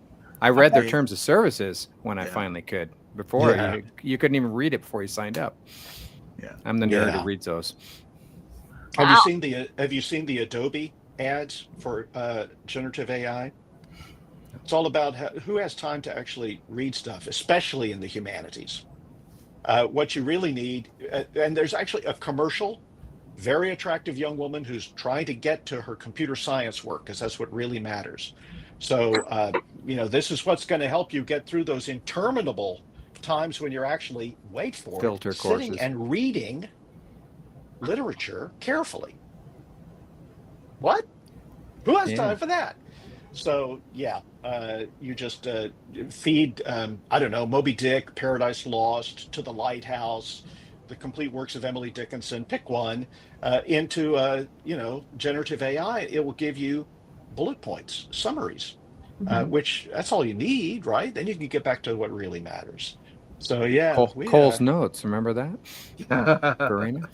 I read their terms of services when I Yeah. finally could. Before Yeah. you couldn't even read it before you signed up. Yeah. I'm the nerd Yeah. who reads those. Have you seen the Adobe ads for generative AI? It's all about who has time to actually read stuff, especially in the humanities. What you really need, and there's actually a commercial, very attractive young woman who's trying to get to her computer science work because that's what really matters. So, this is what's going to help you get through those interminable times when you're actually, wait for Filter it, sitting courses. and reading literature carefully. What? Who has time for that? So, you just feed, Moby Dick, Paradise Lost, To the Lighthouse, the complete works of Emily Dickinson, pick one, into, generative AI. It will give you bullet points, summaries, which that's all you need, right? Then you can get back to what really matters. So, Cole's notes, remember that? Verena?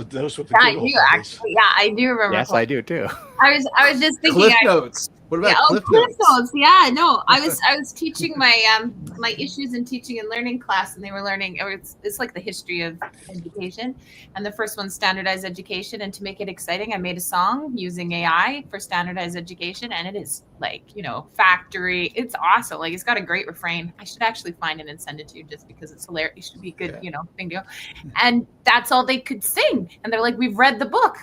Those were the I good do old days. actually. Yeah, I do remember. Yes, I do too. I was just thinking. Cliff notes. What about Cliff notes? Yeah, no, I was teaching my my issues in teaching and learning class, and they were learning. It's like the history of education, and the first one's standardized education. And to make it exciting, I made a song using AI for standardized education, and it is like factory. It's awesome. Like it's got a great refrain. I should actually find it and send it to you just because it's hilarious. It should be good, thing to go. And that's all they could sing, and they're like, "We've read the book."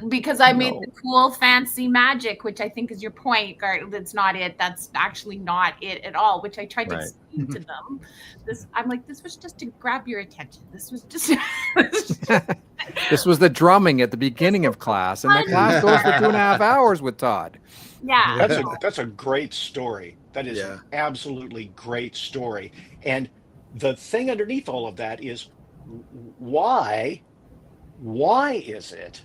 Because I made the cool fancy magic, which I think is your point, Gart. That's not it. That's actually not it at all. Which I tried to explain to them. I'm like, this was just to grab your attention. This was just. This was the drumming at the beginning of class, and the class goes for 2.5 hours with Todd. Yeah, that's a great story. That is an absolutely great story. And the thing underneath all of that is why is it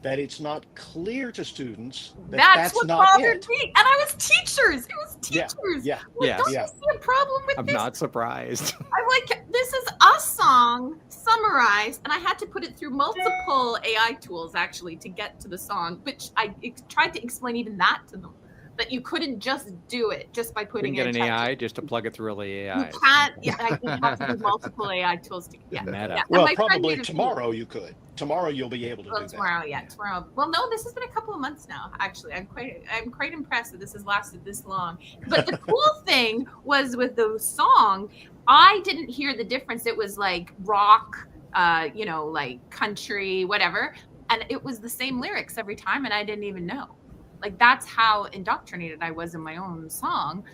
that it's not clear to students that's what not bothered it? me. And I was teachers. It was teachers. Don't you see a problem with I'm this? not surprised. I'm like, this is a song summarized, and I had to put it through multiple AI tools actually to get to the song, which I tried to explain even that to them. That you couldn't just do it just by putting get in an AI just to plug it through all the AI. You can't. Yeah, I think you have to do multiple AI tools to. Well, probably tomorrow you could. Tomorrow you'll be able to do tomorrow, that. tomorrow. Well, no, this has been a couple of months now. Actually, I'm quite impressed that this has lasted this long. But the cool thing was with the song, I didn't hear the difference. It was like rock, like country, whatever, and it was the same lyrics every time, and I didn't even know. Like that's how indoctrinated I was in my own song,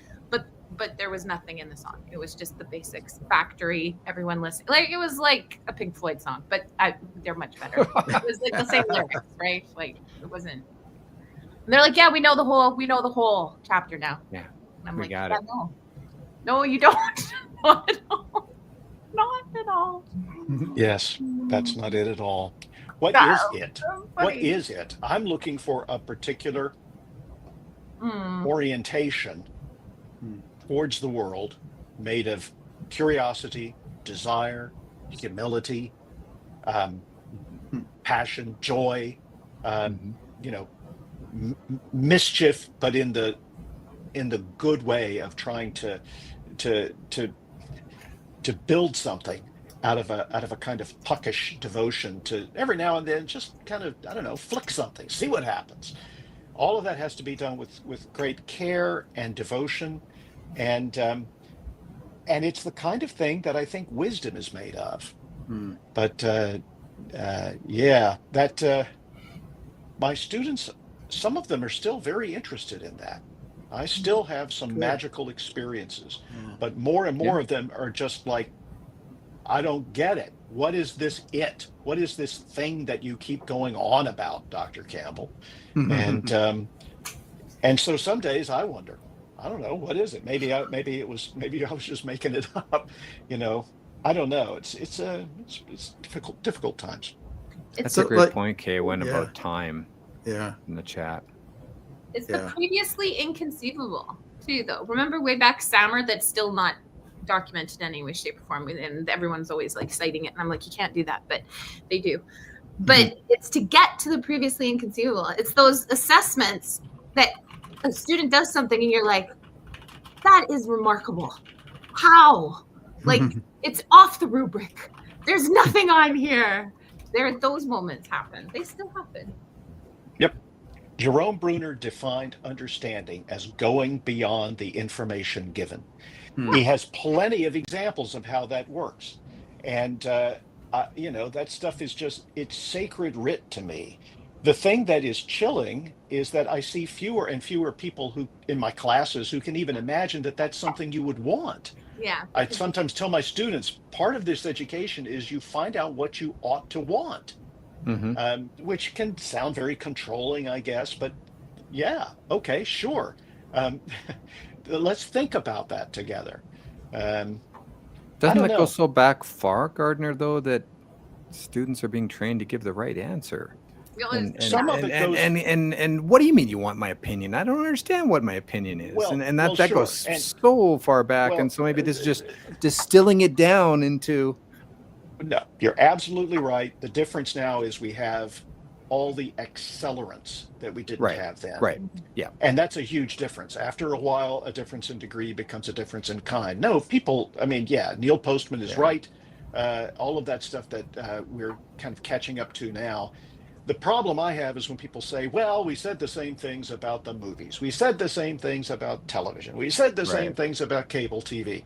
but there was nothing in the song. It was just the basics, factory, everyone listening. Like it was like a Pink Floyd song, but they're much better. It was like the same lyrics, right? Like it wasn't. And they're like, yeah, we know the whole chapter now. Yeah, and I'm we like, got it. No, you don't. Not at all. Not at all. Yes, that's not it at all. What is it? What is it? I'm looking for a particular orientation towards the world made of curiosity, desire, humility, passion, joy, mischief, but in the good way of trying to build something out of a kind of puckish devotion to every now and then just kind of flick something, see what happens. All of that has to be done with great care and devotion, and it's the kind of thing that I think wisdom is made of. But my students, some of them are still very interested in that. I still have some magical experiences, but more and more of them are just like, I don't get it. What is this it? What is this thing that you keep going on about, Dr. Campbell? And so some days I wonder, I don't know, what is it? Maybe I was just making it up. I don't know. It's difficult times. That's a great point, Kay, about time. Yeah. in the chat. It's Yeah. the previously inconceivable too, though. Remember way back Sammer, that's still not documented in any way, shape, or form, and everyone's always like citing it, and I'm like, you can't do that, but they do. But it's to get to the previously inconceivable. It's those assessments that a student does something and you're like, that is remarkable. How? Like, it's off the rubric. There's nothing on here. Those moments happen. They still happen. Yep. Jerome Bruner defined understanding as going beyond the information given. He has plenty of examples of how that works. And, that stuff is just, it's sacred writ to me. The thing that is chilling is that I see fewer and fewer people who in my classes who can even imagine that that's something you would want. Yeah. I sometimes tell my students, part of this education is you find out what you ought to want, which can sound very controlling, I guess, but yeah, okay, sure. Let's think about that together. Doesn't it go so back far, Gardner, though, that students are being trained to give the right answer? And what do you mean you want my opinion? I don't understand what my opinion is. That goes so far back. And so maybe this is just distilling it down into. No, you're absolutely right. The difference now is we have all the accelerants that we didn't have then. Right. Yeah. And that's a huge difference. After a while, a difference in degree becomes a difference in kind. No, people, Neil Postman is right. All of that stuff that we're kind of catching up to now. The problem I have is when people say, well, we said the same things about the movies. We said the same things about television. We said the same things about cable TV.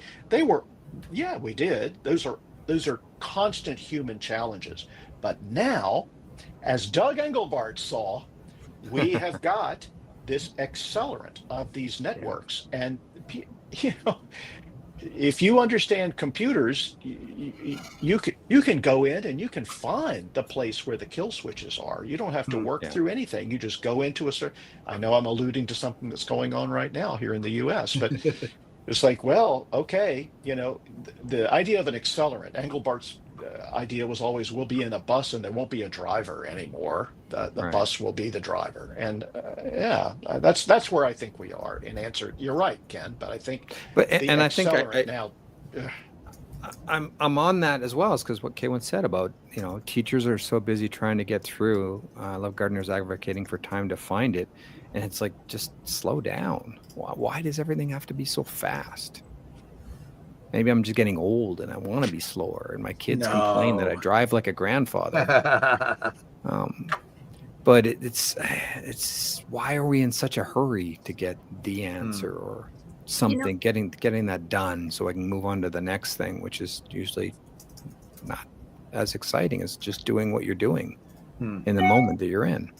We did. Those are constant human challenges. But now, as Doug Engelbart saw, we have got this accelerant of these networks. And, if you understand computers, you can go in and you can find the place where the kill switches are. You don't have to work through anything. You just go into I know I'm alluding to something that's going on right now here in the US, but it's like, well, okay, the idea of an accelerant, Engelbart's idea was always, we'll be in a bus and there won't be a driver anymore. The bus will be the driver. And that's where I think we are in answer. You're right, Ken, but I think I'm on that as well, because what Kay once said about, teachers are so busy trying to get through. I love Gardner's advocating for time to find it. And it's like, just slow down. Why does everything have to be so fast? Maybe I'm just getting old and I want to be slower, and my kids complain that I drive like a grandfather. But it's why are we in such a hurry to get the answer or something, getting that done so I can move on to the next thing, which is usually not as exciting as just doing what you're doing in the moment that you're in.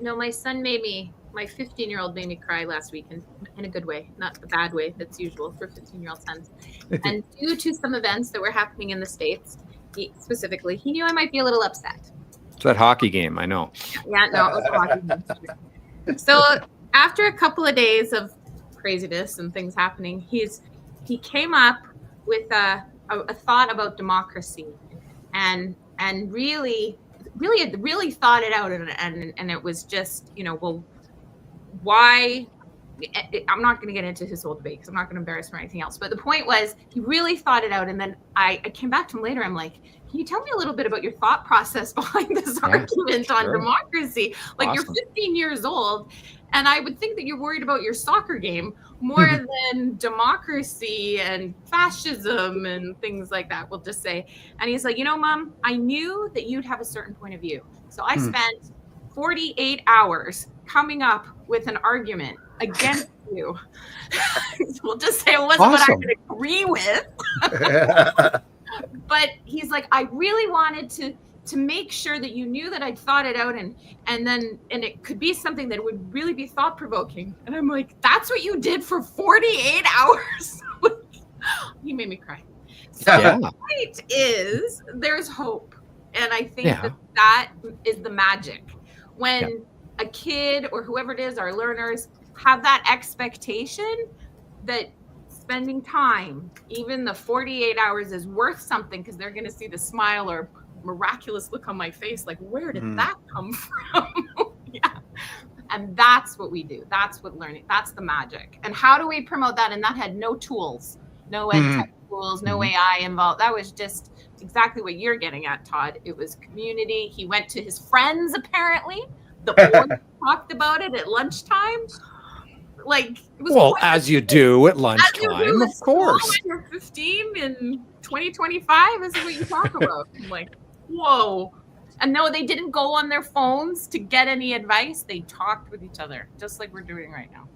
No, my 15-year-old made me cry last week in a good way, not the bad way that's usual for 15-year-old sons. And due to some events that were happening in the States, he knew I might be a little upset. It's that hockey game, I know. Yeah, no, it was a hockey game. So after a couple of days of craziness and things happening, he came up with a thought about democracy, and really thought it out, and it was just, why. I'm not going to get into his whole debate because I'm not going to embarrass him or anything else. But the point was, he really thought it out. And then I came back to him later. I'm like, can you tell me a little bit about your thought process behind this argument on democracy? Like, awesome. You're 15 years old, and I would think that you're worried about your soccer game more than democracy and fascism and things like that, we'll just say. And he's like, Mom, I knew that you'd have a certain point of view. So I spent 48 hours coming up with an argument against you. We'll just say it wasn't what I could agree with. But he's like, I really wanted to make sure that you knew that I'd thought it out, and it could be something that would really be thought-provoking. And I'm like, that's what you did for 48 hours? He made me cry. So the point is, there's hope. And I think that is the magic. When a kid or whoever it is, our learners, have that expectation that spending time, even the 48 hours, is worth something, because they're going to see the smile or miraculous look on my face, like, where did that come from? And that's what we do. That's what learning, that's the magic. And how do we promote that? And that had no tools, no ed tech tools, no AI involved. That was just exactly what you're getting at, Todd. It was community. He went to his friends, apparently. The board talked about it at lunchtime. Like, it was well, as you do at lunchtime, of course. When you're 15 in 2025, this is what you talk about. I'm like, whoa. And no, they didn't go on their phones to get any advice. They talked with each other, just like we're doing right now.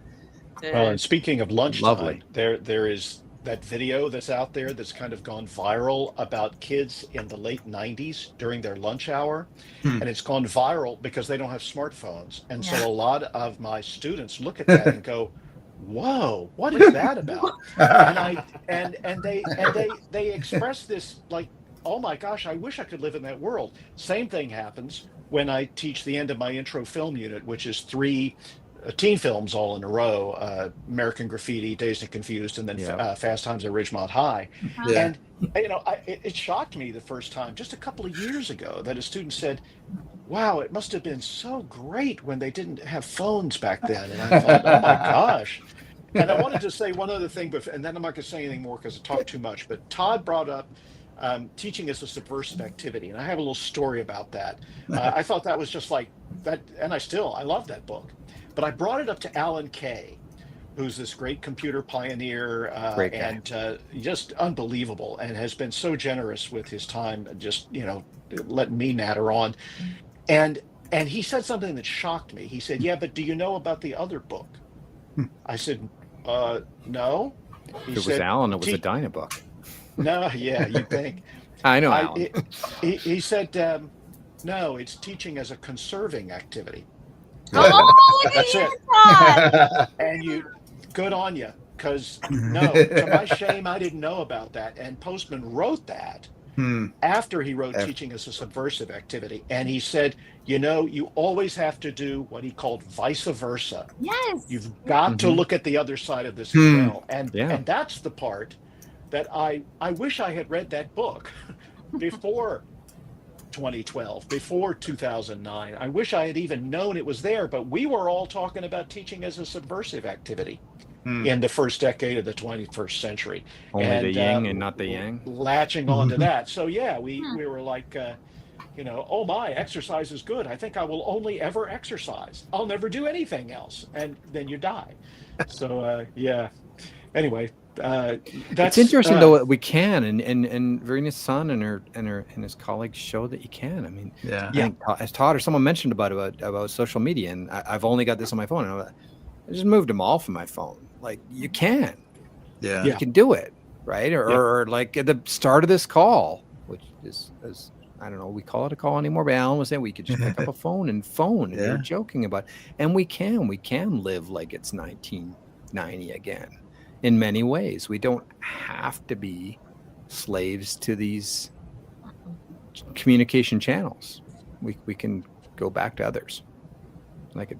Well, and speaking of lunchtime, Lovely. there is that video that's out there that's kind of gone viral about kids in the late 90s during their lunch hour. And it's gone viral because they don't have smartphones. And so a lot of my students look at that and go, whoa, what is that about? and they express this like, oh my gosh, I wish I could live in that world. Same thing happens when I teach the end of my intro film unit, which is 3 teen films all in a row, American Graffiti, Dazed and Confused, and then Fast Times at Ridgemont High. And it shocked me the first time, just a couple of years ago, that a student said, wow, it must have been so great when they didn't have phones back then. And I thought, oh my gosh. And I wanted to say one other thing, and then I'm not going to say anything more because I talked too much, but Todd brought up teaching is a subversive activity, and I have a little story about that. I thought that was just like that, and I love that book. But I brought it up to Alan Kay, who's this great computer pioneer and just unbelievable, and has been so generous with his time, just letting me natter on. And he said something that shocked me. He said, "Yeah, but do you know about the other book?" I said, "No." If it was Alan, it was a Dynabook. No, yeah, you think. I know Alan. He said, no, it's teaching as a conserving activity. Oh, look That's at it. you, Todd. And good on you, because no, to my shame, I didn't know about that. And Postman wrote that after he wrote Teaching as a Subversive Activity. And he said, you always have to do what he called vice versa. Yes. You've got to look at the other side of this as well. And that's the part that I wish I had read that book before 2012, before 2009. I wish I had even known it was there, but we were all talking about teaching as a subversive activity in the first decade of the 21st century. Only the yin and not the yang. Latching onto that. So we were like, oh my, exercise is good. I think I will only ever exercise. I'll never do anything else. And then you die. So anyway, it's interesting though we can, and Verena's son and his colleagues show that you can. I mean, I think, as Todd or someone mentioned about social media, and I've only got this on my phone, and I just moved them all from my phone. Like, you can, you can do it, right? Or like at the start of this call, which is I don't know, we call it a call anymore, but Alan was saying we could just pick up a phone and they're joking about it. And we can live like it's 1990 again. In many ways, we don't have to be slaves to these communication channels. We can go back to others. Like,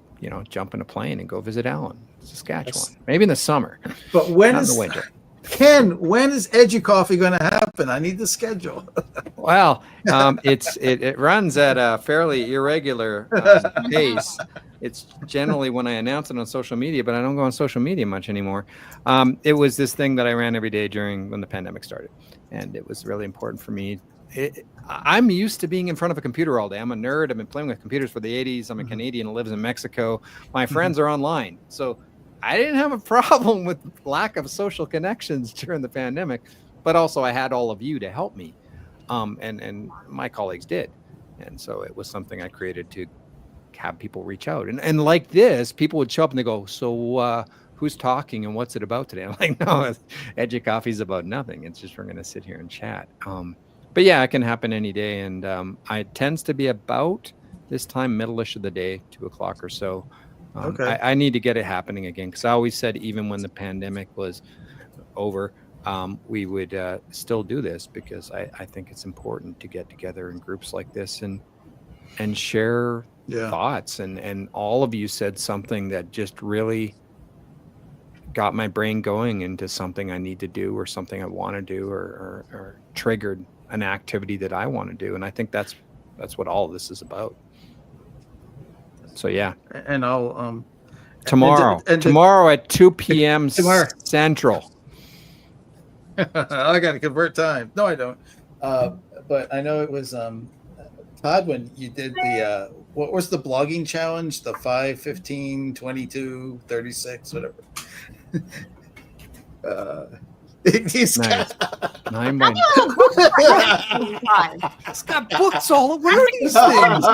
jump in a plane and go visit Alan, Saskatchewan. Maybe in the summer, but when not in the winter. Ken, when is EduCoffee going to happen? I need the schedule. Well, it runs at a fairly irregular pace. It's generally when I announce it on social media, but I don't go on social media much anymore. It was this thing that I ran every day when the pandemic started, and it was really important for me. I'm used to being in front of a computer all day. I'm a nerd. I've been playing with computers for the 80s. I'm a Canadian who lives in Mexico. My friends are online, so I didn't have a problem with lack of social connections during the pandemic, but also I had all of you to help me, and my colleagues did, and so it was something I created to have people reach out, and like this, people would show up and they go, so who's talking and what's it about today? I'm like, no, EduCoffee's about nothing. It's just we're going to sit here and chat. But yeah, it can happen any day, and it tends to be about this time, middle-ish of the day, 2:00 or so. I need to get it happening again, because I always said even when the pandemic was over, we would still do this, because I think it's important to get together in groups like this and share thoughts. And all of you said something that just really got my brain going into something I need to do, or something I want to do, or triggered an activity that I want to do. And I think that's what all of this is about. So yeah, And I'll tomorrow, and tomorrow at 2 p.m. Tomorrow. Central. I got to convert time. No, I don't. But I know it was Todd when you did the what was the blogging challenge? The 5, 15, 22, 36, whatever. He's Nice. 9 by. It's got books all over these things.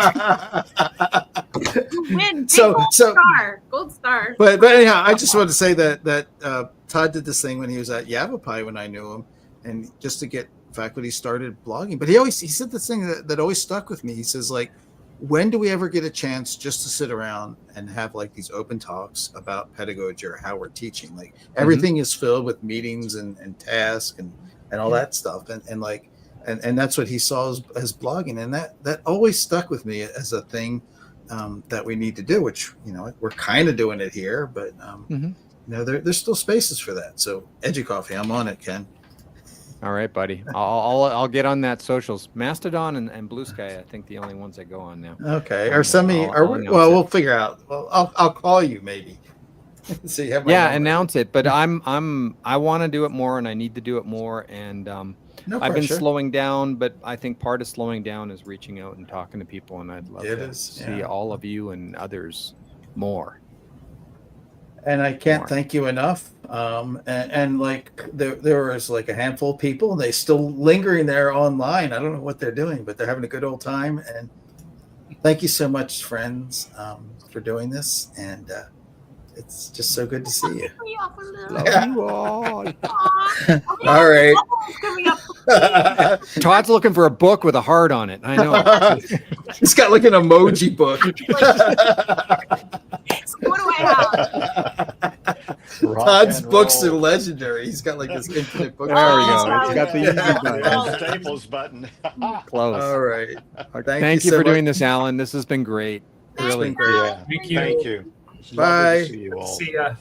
You win. So- Gold so- star. Gold star. But anyhow, I just wanted to say that Todd did this thing when he was at Yavapai when I knew him, and just to get faculty started blogging. But he said this thing that always stuck with me. He says, like, when do we ever get a chance just to sit around and have like these open talks about pedagogy or how we're teaching? Like everything is filled with meetings and tasks and all that stuff. And that's what he saw as blogging. And that always stuck with me as a thing that we need to do, which, we're kind of doing it here, but there's still spaces for that. So EduCoffee, I'm on it, Ken. All right, buddy. I'll get on that socials. Mastodon and Blue Sky, I think the only ones I go on now. Okay, or send me. I'll announce Well, it. we'll figure out. Well, I'll call you maybe. So you have my Yeah, number. announce it. But I want to do it more, and I need to do it more. And No I've been pressure. slowing down, but I think part of slowing down is reaching out and talking to people. And I'd love It to is, see yeah. all of you and others more. And I can't more. thank you enough. And like there was like a handful of people, and they still lingering there online. I don't know what they're doing, but they're having a good old time. And thank you so much, friends, for doing this. And it's just so good to see you. Love you all. All right. Todd's looking for a book with a heart on it. I know. He's got like an emoji book. So what do I have? Todd's books are legendary. He's got like this infinite book. There we go. Oh, He's got the easy button. Staples button. Close. All right. Thank you so for doing much. this, Alan. This has been great. It's Really. been great. Yeah. Thank you. Thank you. It's Bye. lovely to see you all. See ya.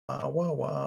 Wow.